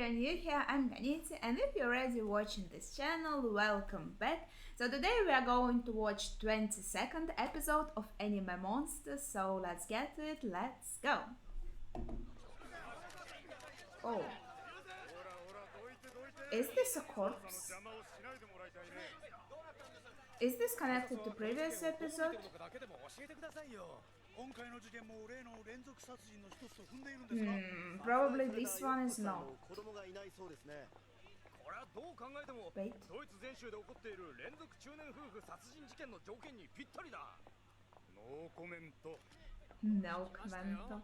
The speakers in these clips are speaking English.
you are new here, I'm Ganiti, and if you're already watching this channel, welcome back. So today we are going to watch 22nd episode of Anime Monsters, so let's get to it, let's go. Oh. Is this a corpse? Is this connected to previous episode? Probably this one is not. Wait. No commento.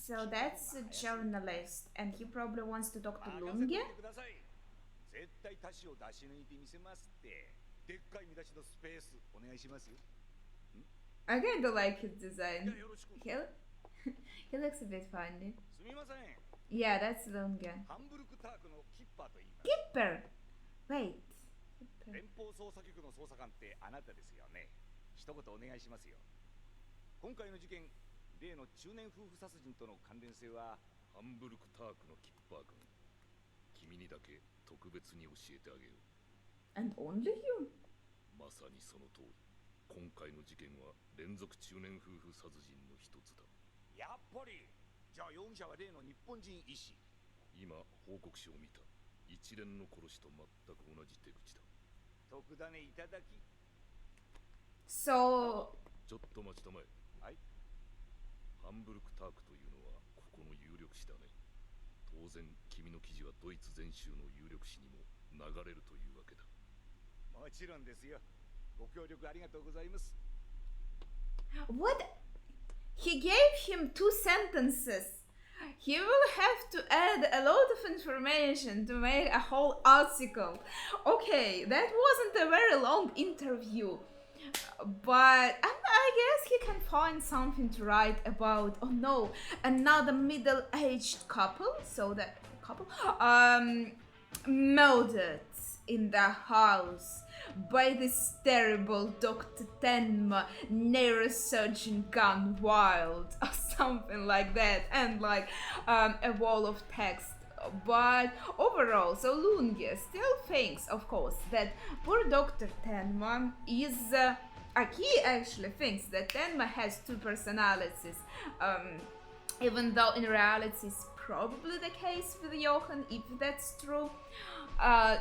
So that's a journalist, and he probably wants to talk to Lunge? I kinda like his design. He looks a bit funny. Yeah, that's Lunge. Kipper! Wait. 連邦捜査局の捜査官ってあなたですよね。一言お願いしますよ。今回の事件、例の中年夫婦殺人との関連性はハンブルクタークのキッパー君。君にだけ特別に教えてあげよう。And only you? まさにその通り。今回の事件は連続中年夫婦殺人の一つだ。やっぱり。じゃあ容疑者は例の日本人医師。今報告書を見た。一連の殺しと全く同じ手口だ。特ダネいただき。So ちょっと待ちたまえ。はい。ハンブルクタークというのはここの有力紙だね。当然君の記事はドイツ全州の有力紙にも流れるというわけだ。もちろんですよ。ご協力ありがとうございます。what? He gave him 2 sentences. He will have to add a lot of information to make a whole article. Okay, that wasn't a very long interview, but I guess he can find something to write about. Oh no, another middle-aged couple, so that couple, murdered in the house by this terrible Dr. Tenma neurosurgeon gone wild or something like that, and like a wall of text. But overall, so Lunge still thinks, of course, that poor Dr. Tenma is he actually thinks that Tenma has 2 personalities, even though in reality it's probably the case with Johan, if that's true.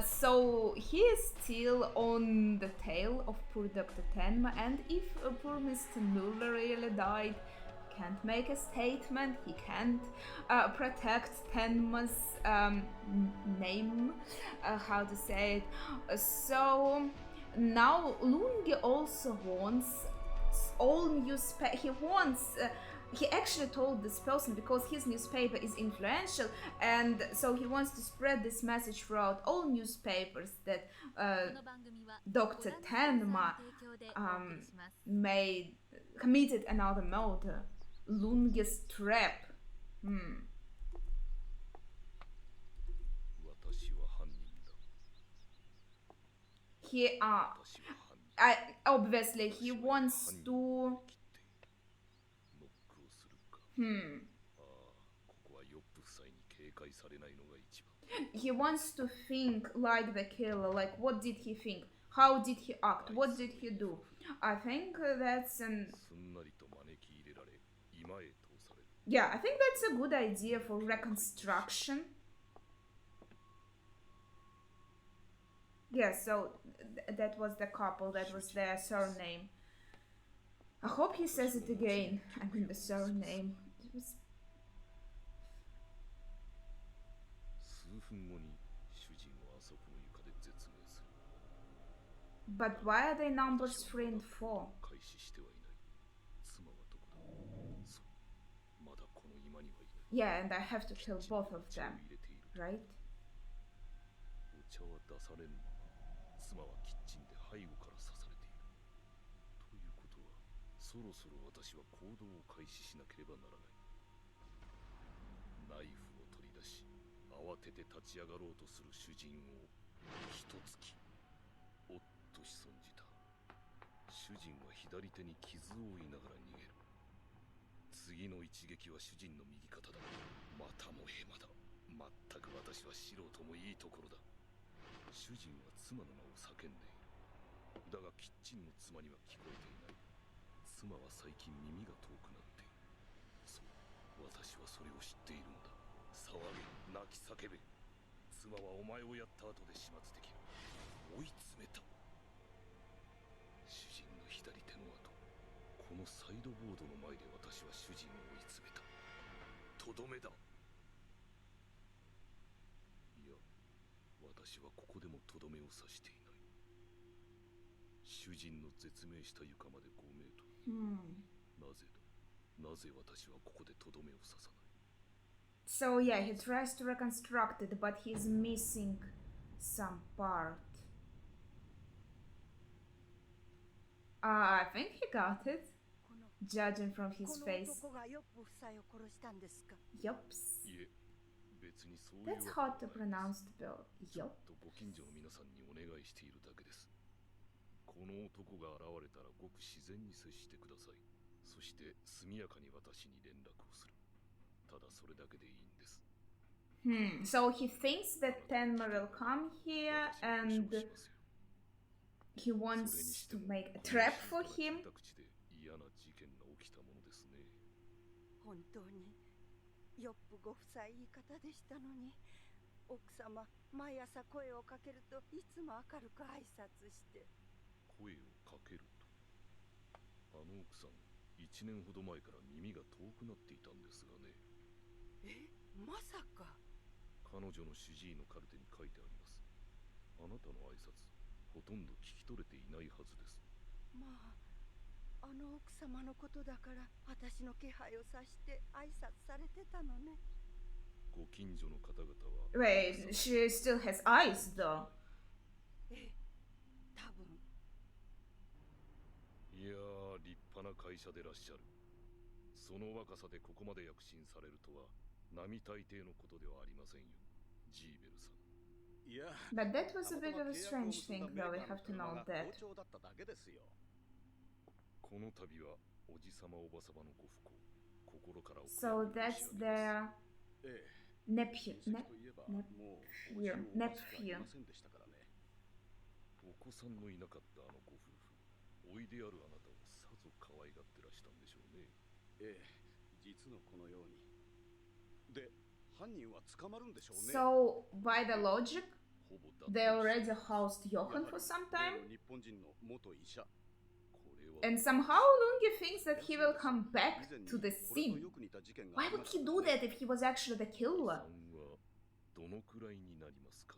So he is still on the tail of poor Dr. Tenma, and if poor Mr. Muller really died, can't make a statement, he can't protect Tenma's name, how to say it. So now Lunge also wants all newspaper, he actually told this person because his newspaper is influential, and so he wants to spread this message throughout all newspapers that Dr. Tenma committed another murder. Lunge's trap. 私は犯人だ。 He 私は犯人。 obviously he wants to ノックをするか。 ここはヨップ夫妻に警戒されないのが一番。 he wants to think like the killer, like what did he think, how did he act, what did he do. I think that's an すんなりと招き入れられ、今へ通される。 yeah, I think that's a good idea for reconstruction. Yeah, so that was the couple, that was their surname. I hope he says it again. I mean the surname. It was... 数分後に主人はあそこの床で絶命する。 But why are they numbers 3 and 4? 開始してはいない。妻はどこだ。そう。まだこの今にはいない。 Yeah, and I have to kill both of お茶を them, 入れている。 right? お茶は出されぬ。妻はキッチンで背後から刺されている。ということは、そろそろ私は行動を開始しなければならない。ナイフを取り出し、慌てて立ち上がろうとする主人を一突き。左手に傷を負いながら逃げる。次の一撃は主人の右肩だ。またもヘマだ。まったく私は素人もいいところだ。主人は妻の名を叫んでいる。だがキッチンの妻には聞こえていない。妻は最近耳が遠くなっている。そう、私はそれを知っているのだ。騒げ、泣き叫べ。妻はお前をやった後で始末できる。追い詰めた。主人の左手の後、このサイドボードの前で私は主人を追い詰めた。とどめだ。いや、私はここでもとどめを刺していない。主人の絶命した床まで5メートル。なぜだ。なぜ私はここでとどめを刺さない。 So yeah, he tries to reconstruct it, but he's missing some part. I think he got it, judging from his face. Yops. That's hard to pronounce the spell. Yop. ご近所の皆さんにお願いしているだけです。この男が現れたらごく自然に接してください。そして速やかに私に連絡をする。ただそれだけでいいんです。So he thinks that Tenma will come here and he wants to make a trap for him. 嫌な事件が起きたものですね。本当にヨップご夫妻いい方でしたのに、奥様毎朝声をかけるといつも明るく挨拶して。声をかけると。あの奥さん、1年ほど前から耳が遠くなっていたんですがね。まさか。彼女の主治医のカルテに書いてあります。あなたの挨拶、ほとんど聞き取れていないはずです。まあ、あの奥様のことだから私の気配を察して挨拶されてたのね。ご近所の方々は。 Wait, she still has eyes though. 多分。いやー、立派な会社でらっしゃる。その若さでここまで躍進されるとは並大抵のことではありませんよ、ジーベルさん。But that was a bit of a strange thing, though, we have to know that. この度はおじさまおばさまのご不幸、心からお悔 So やみ申し that's 上げます。 their nephew. お子さんのいなかったあのご夫婦、おいであるあなたをさぞ可愛がってらしたんでしょうね。実のこのように。で、犯人は捕まるんでしょうね。 So, by the logic, they already housed Johan for some time. 日本人の元医者。 And somehow Lungi thinks that he will come back to the scene. Why would he do that if he was actually the killer? どのくらいになりますか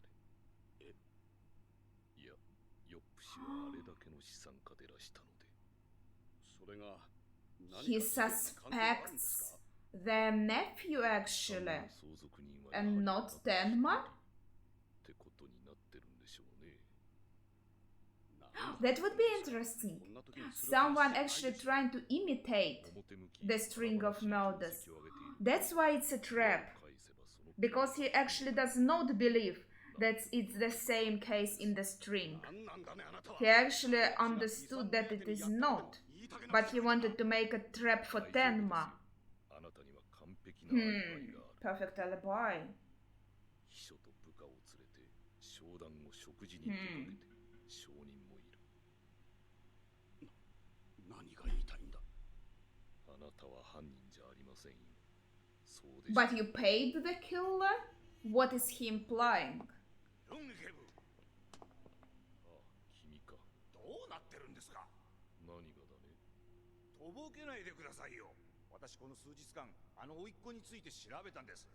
ね。いや、ヨップ氏はあれだけの資産家でらしたので。それが He suspects their nephew actually, and not Tenma? ってことになってるんでしょうね。 That would be interesting. Someone actually trying to imitate the string of murders. That's why it's a trap. Because he actually does not believe that it's the same case in the string. He actually understood that it is not. But he wanted to make a trap for Tenma. Perfect alibi. 秘書と部下を連れて商談を食事に出かけて証人もいる。何が言いたいんだ。あなたは犯人じゃありませんよ。そうでしょ。 But you paid the killer? What is he implying? ああ、君か。どうなってるんですか。何がだね。とぼけないでくださいよ。私この数日間あの甥っ子について調べたんです。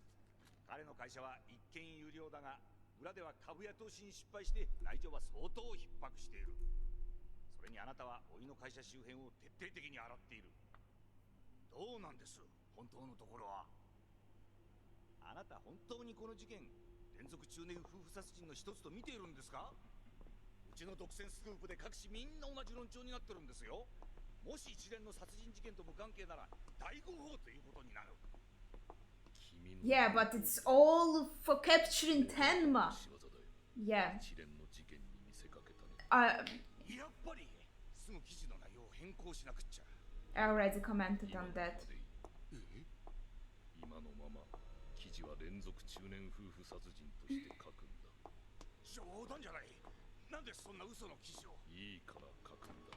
彼の会社は一見有料だが裏では株や投資に失敗して内情は相当逼迫している。それにあなたは甥の会社周辺を徹底的に洗っている。どうなんです本当のところは。あなた本当にこの事件連続中年夫婦殺人の一つと見ているんですか。うちの独占スクープで各紙みんな同じ論調になってるんですよ。もし一連の殺人事件と無関係なら大誤報ということになる。 Yeah, but it's all for capturing Tenma. Yeah. やっぱりすぐ記事の内容を変更しなくっちゃ。 I already commented on that. 今のまま記事は連続中年夫婦殺人として書くんだ。冗談じゃない。なんでそんな嘘の記事を。いいから書くんだ。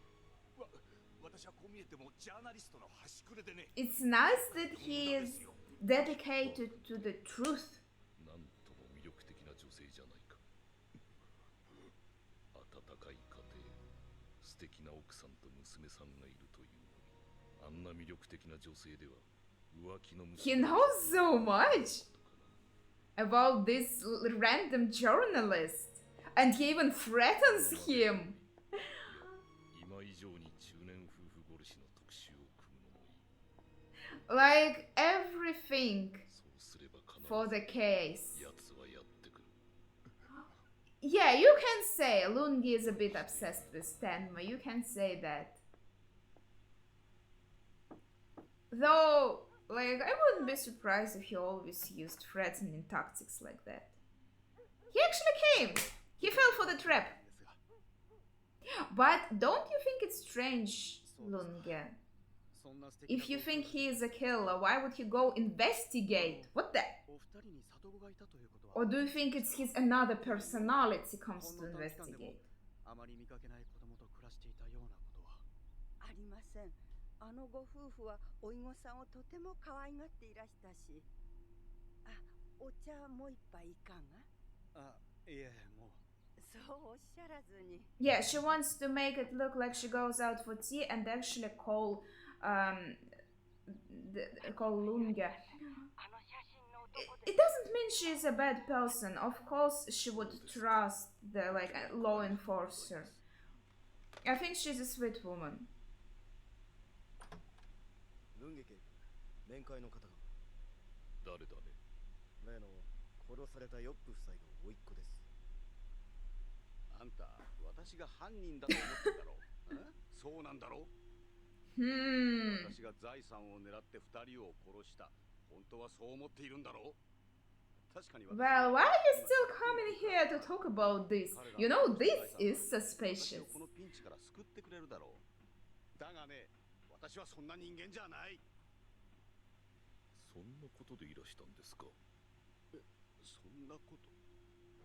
私はこう見えてもジャーナリストの端くれでね。 It's nice that he is dedicated to the truth. なんとも魅力的な女性じゃないか。温かい家庭、素敵な奥さんと娘さんがいるというのに、あんな魅力的な女性では浮気の He knows so much about this random journalist, and he even threatens him. 今以上に中年夫婦殺しの特集を組むのもいい。 Like everything そうすれば必 for ず the case. 奴はやってくる。 Yeah, you can say Lungi is a bit obsessed with Tenma. You can say that. Though, like, I wouldn't be surprised if he always used threatening tactics like that. He actually came. He fell for the trap. But don't you think it's strange, Lunge? If you think he is a killer, why would he go investigate? What the? Or do you think it's his another personality comes to investigate? あまり見かけない子供と暮らしていたようなことはありません。あのご夫婦はおいごさんをとても可愛がっていらしたし。あ、お茶もう一杯いかが？あ、いえ、もう。そうおっしゃらずに。Yeah, she wants to make it look like she goes out for tea and actually call Lunge. It doesn't mean she's a bad person. Of course, she would trust the law enforcer. I think she's a sweet woman. ルンゲ警部、面会の方が。誰だね。例の殺されたヨップ夫妻の甥っ子です。あんた、私が犯人だと思ってんだろう。そうなんだろう。私が財産を狙って二人を殺した。本当はそう思っているんだろう。確かに。 Well, why are you still coming here to talk about this? You know, this is suspicious. このピンチから救ってくれるだろう。だがね、私はそんな人間じゃない。そんなことでいらしたんですか。そんなこと。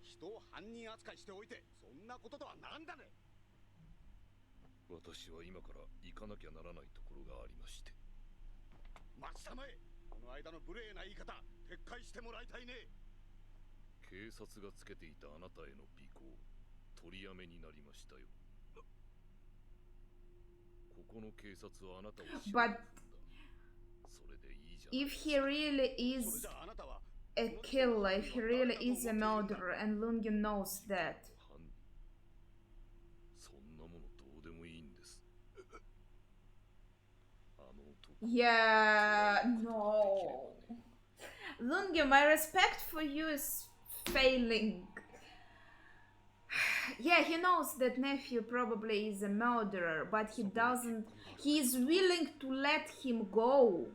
人を犯人扱いしておいて、そんなこととはなんだね。私は今から行かなきゃならないところがありまして。待ちたまえ。この間の無礼な言い方、撤回してもらいたいね。警察がつけていたあなたへの尾行、取りやめになりましたよ。ここの警察はあなたを知らないんだ。それでいいじゃない。 If he really is a killer, if he really is a murderer, and Lungi knows that. そんなものどうでもいいんです。Yeah, no. Lungi, my respect for you is failing. Yeah, he knows that nephew probably is a murderer, but he is willing to let him go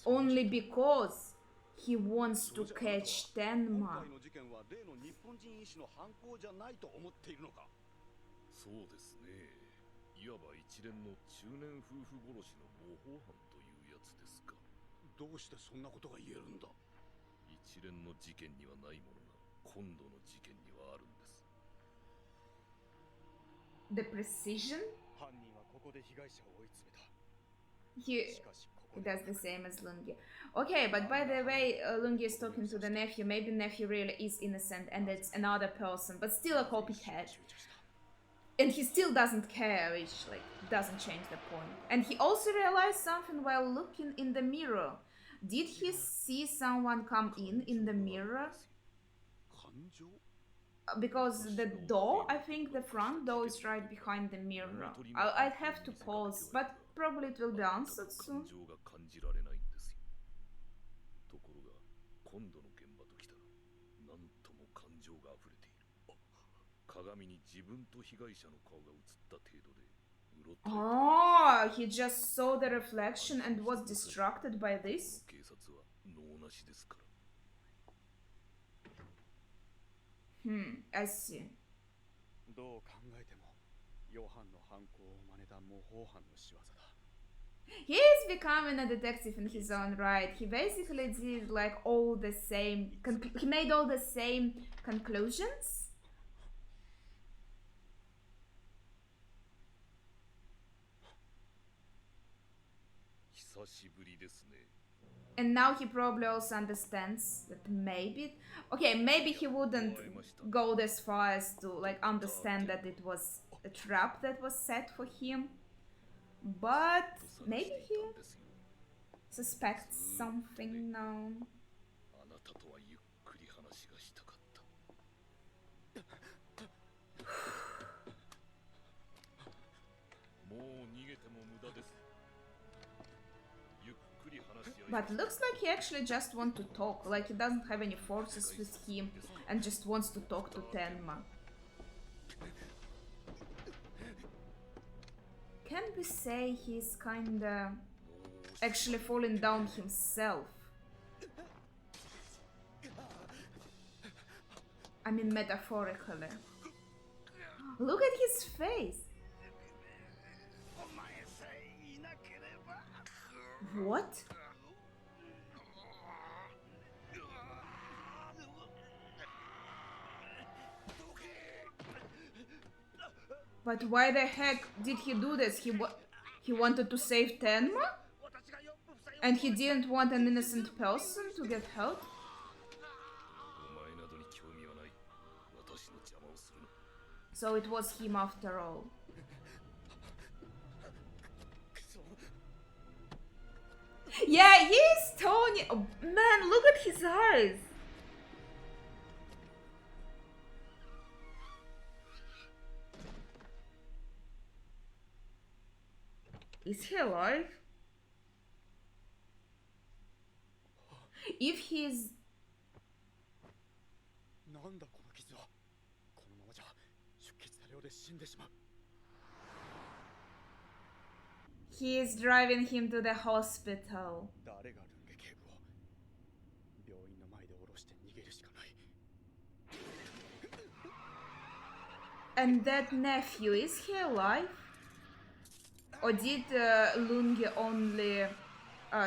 only because he wants to catch Tenma. そうですね。いわば一連の中年夫婦殺しの模倣犯というやつですか。どうしてそんなことが言えるんだ。一連の事件にはないものが今度の事件にはあるんです。The precision? 犯人はここで被害者を追い詰めた。 He does the same as Lungi. Okay, but by the way, Lungi is talking to the nephew. Maybe nephew really is innocent and it's another person, but still a copycat. And he still doesn't care, which doesn't change the point. And he also realized something while looking in the mirror. Did he see someone come in the mirror? Because the door, I think the front door is right behind the mirror. I'd have to pause, but probably it will be answered soon. ところが今度の現場ときたらなんとも感情が溢れている。鏡に自分と被害者の顔が映った程度でうろたえて。Oh, he just saw the reflection and was distracted by this? 警察は脳なしですから。I see. どう考えてもヨハンの犯行を真似た模倣犯の仕業だ。 He is becoming a detective in his own right. He basically did like all the same. He made all the same conclusions. 久しぶりですね。 And now he probably also understands that maybe, okay, maybe he wouldn't go this far as to like understand that it was a trap that was set for him, but maybe he suspects something now. あなたとはゆっくり話がしたかった。もう逃げても無駄です。 But looks like he actually just wants to talk, like he doesn't have any forces with him and just wants to talk to Tenma. Can we say he's kinda actually falling down himself? I mean metaphorically. Look at his face! What? But why the heck did he do this? He wanted to save Tenma? And he didn't want an innocent person to get hurt? So it was him after all. Yeah, he is Tony. Oh, man, look at his eyes. Is he alive? If he's... なんだこの傷は。このままじゃ出血多量で死んでしまう。 He is driving him to the hospital. 誰がルンゲ警部を病院の前で降ろして逃げるしかない。 And that nephew, is he alive? Or did Lunge only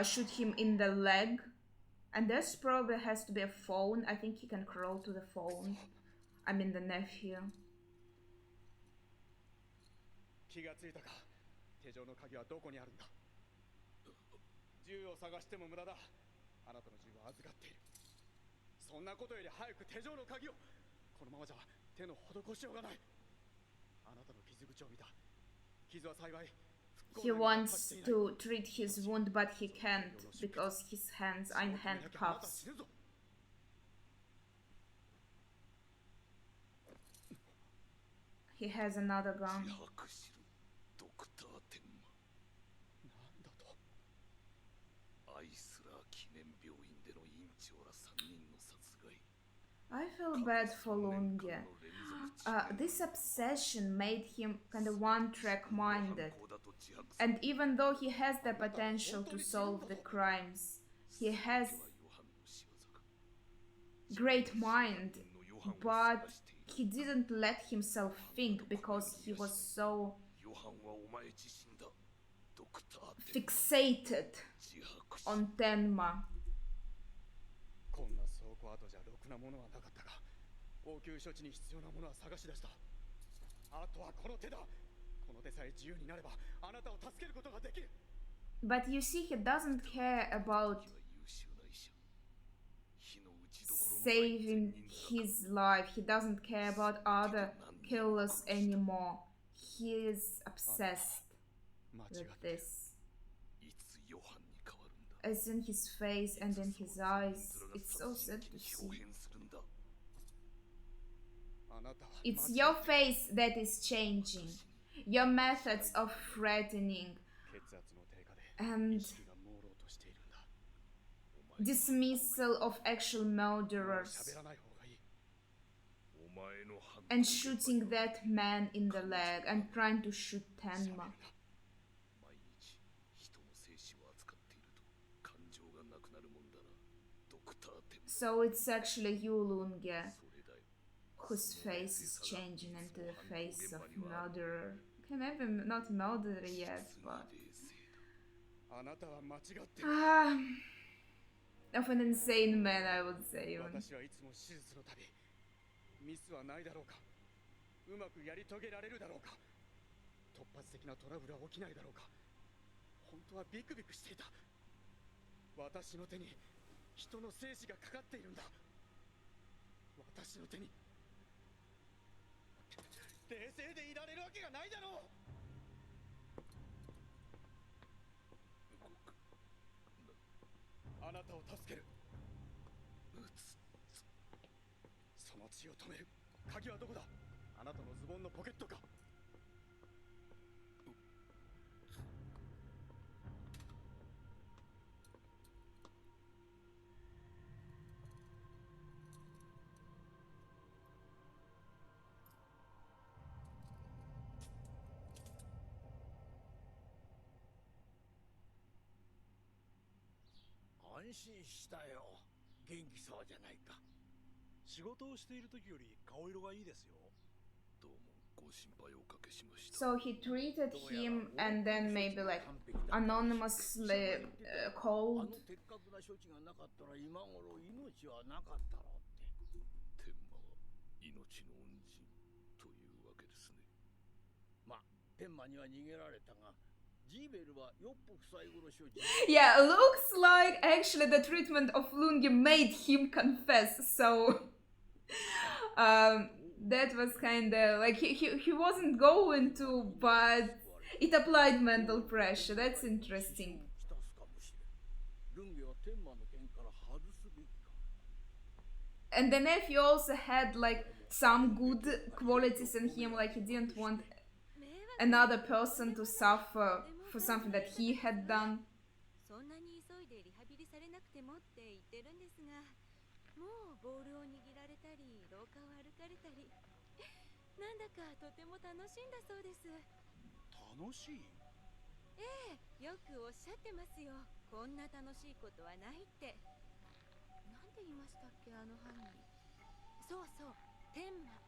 shoot him in the leg? And this probably has to be a phone. I think he can crawl to the phone. I mean the nephew. 気がついたか。手錠の鍵はどこにあるんだ。銃を探しても無駄だ。あなたの銃は預かっている。そんなことより早く手錠の鍵を。このままじゃ手の施しようがない。あなたの傷口を見た。傷は幸い。 He wants to treat his wound, but he can't because his hands are in handcuffs. He has another gun. I feel bad for Lunge. This obsession made him kind of one-track minded. And even though he has the potential to solve the crimes, he has great mind, but he didn't let himself think because he was so fixated on Tenma. こんな倉庫跡じゃろくなものはなかったが、応急処置に必要なものは探し出した。あとはこの手だ。この手さえ自由になれば、あなたを助けることができる。But you see, he doesn't care about saving his life. He doesn't care about other killers anymore. He is obsessed with this. As in his face and in his eyes. It's so sad to see. It's your face that is changing. Your methods of threatening and dismissal of actual murderers and shooting that man in the leg and trying to shoot Tenma. So it's actually you, Lunge, whose face is changing into the face of murderer Okay, maybe not murder yet, but あなたは間違ってる。 of an insane man, I would say. Even. 私はいつも手術のたびミスはないだろうか、うまくやり遂げられるだろうか、突発的なトラブルは起きないだろうか、本当はビクビクしていた。私の手に人の生死がかかっているんだ。私の手に冷静でいられるわけがないだろう。あなたを助ける。その血を止める鍵はどこだ。あなたのズボンのポケットか。安心したよ。元気そうじゃないか。仕事をしている時より顔色がいいですよ。どうもご心配おかけしました。 So he treated him and then maybe like anonymously あ called. の的確な処置がなかったら今頃命はなかったろうって。天馬は命の恩人というわけですね。まあ天馬には逃げられたが、ジーベルはヨップ夫妻殺しを。 Yeah, looks like actually the treatment of Lungi made him confess. So that was kinda like he wasn't going to, but it applied mental pressure. That's interesting. ルンゲは天馬の剣から外すべきか。 And the nephew also had like some good qualities in him, like he didn't want another person to suffer for something that he had done. そんなに急いでリハビリされなくてもって言ってるんですが、もうボールを握られたり廊下を歩かれたり、なんだかとても楽しんだそうです。楽しい。ええ、よくおっしゃってますよ。こんな楽しいことはないって。なんて言いましたっけ、あの犯人。そうそう、天馬。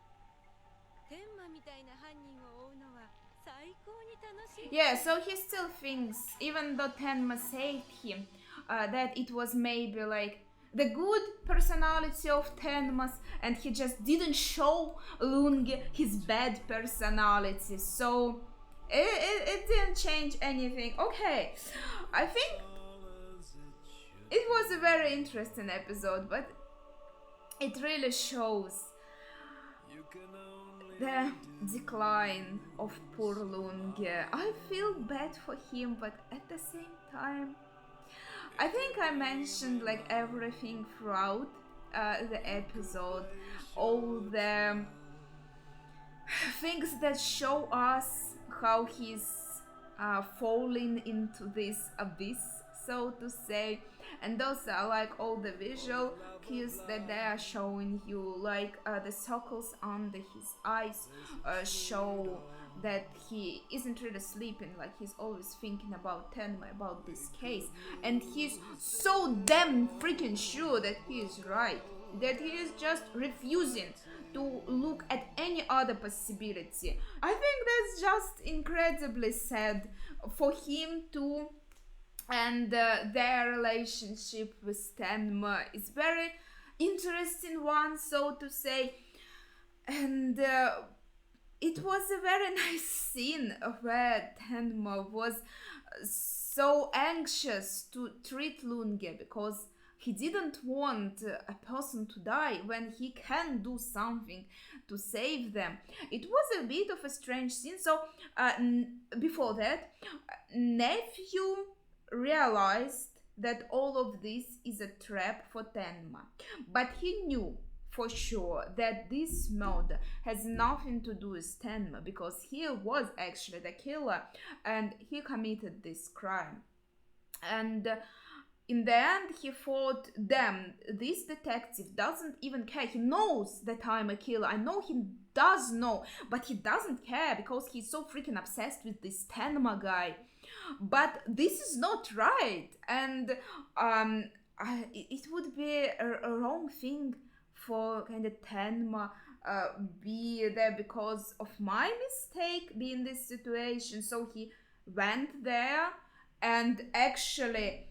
天馬みたいな犯人を追うのは最高に楽しい。 Yeah, so he still thinks, even though Tenma saved him, that it was maybe like the good personality of Tenma's, and he just didn't show Lungi his bad personality. So it didn't change anything. Okay, I think it was a very interesting episode, but it really shows the decline of poor Lungi. I feel bad for him, but at the same time, I think I mentioned like everything throughout the episode, all the things that show us how he's falling into this abyss, so to say. And those are like all the visual cues that they are showing you, like the circles under his eyes show that he isn't really sleeping, like he's always thinking about Tenma, about this case, and he's so damn freaking sure that he is right, that he is just refusing to look at any other possibility. I think that's just incredibly sad for him too. And their relationship with Tenma is very interesting one, so to say. And it was a very nice scene where Tenma was so anxious to treat Lungi because he didn't want a person to die when he can do something to save them. It was a bit of a strange scene. So before that, nephew realized that all of this is a trap for Tenma, but he knew for sure that this murder has nothing to do with Tenma because he was actually the killer and he committed this crime. And in the end, he thought, damn, this detective doesn't even care. He knows that I'm a killer. I know he does know, but he doesn't care because he's so freaking obsessed with this Tenma guy. But this is not right, and it would be a wrong thing for kind of Tenma be there because of my mistake, be in this situation. So he went there, and actually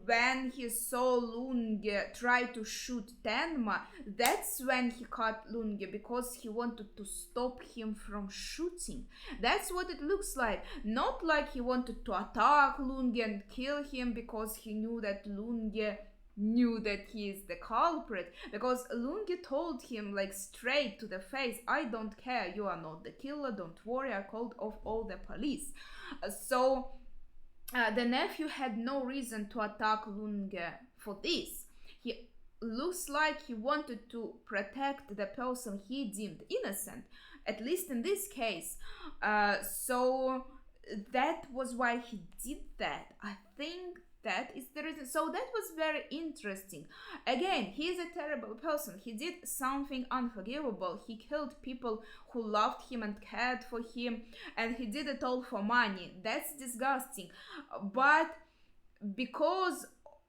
when he saw Lunge try to shoot Tenma, that's when he cut Lunge, because he wanted to stop him from shooting. That's what it looks like. Not like he wanted to attack Lunge and kill him because he knew that Lunge knew that he is the culprit, because Lunge told him like straight to the face, I don't care, you are not the killer, don't worry, I called off all the police. So the nephew had no reason to attack Lunge for this. He looks like he wanted to protect the person he deemed innocent, at least in this case. So that was why he did that. I think that is the reason. So that was very interesting. Again, he is a terrible person. He did something unforgivable. He killed people who loved him and cared for him, and he did it all for money. That's disgusting. But because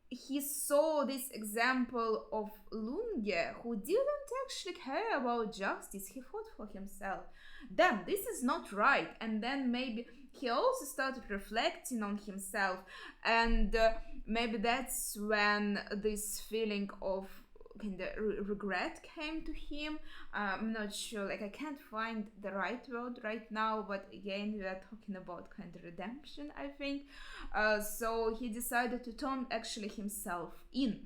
he saw this example of Lunge, who didn't actually care about justice, he fought for himself. Damn, this is not right. And then maybe he also started reflecting on himself, and maybe that's when this feeling of kind of regret came to him. I'm not sure, like I can't find the right word right now, but again we are talking about kind of redemption, I think. So he decided to turn actually himself in,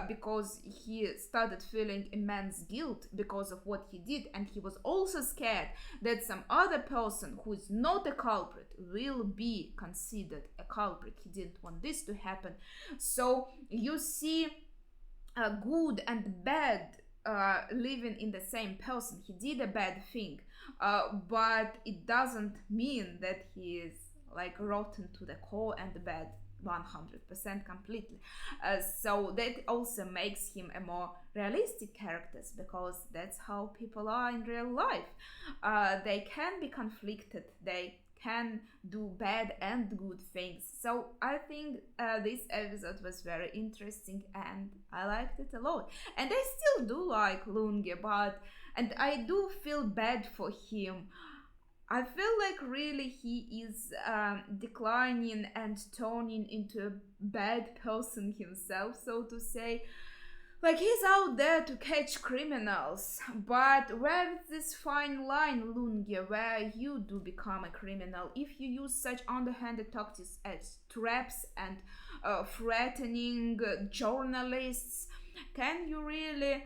because he started feeling immense guilt because of what he did, and he was also scared that some other person who is not a culprit will be considered a culprit. He didn't want this to happen. So you see good and bad living in the same person. He did a bad thing, but it doesn't mean that he is like rotten to the core and bad 100% completely. So that also makes him a more realistic character, because that's how people are in real life. They can be conflicted, they can do bad and good things. So I think this episode was very interesting and I liked it a lot. And I still do like Lunge, and I do feel bad for him. I feel like really he is declining and turning into a bad person himself, so to say. Like he's out there to catch criminals, but where is this fine line, Lunge, where you do become a criminal if you use such underhanded tactics as traps and threatening journalists? Can you really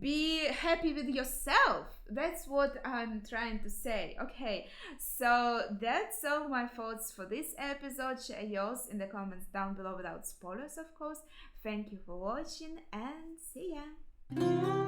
be happy with yourself? That's what I'm trying to say. Okay, so that's all my thoughts for this episode. Share yours in the comments down below without spoilers, of course. Thank you for watching and see ya.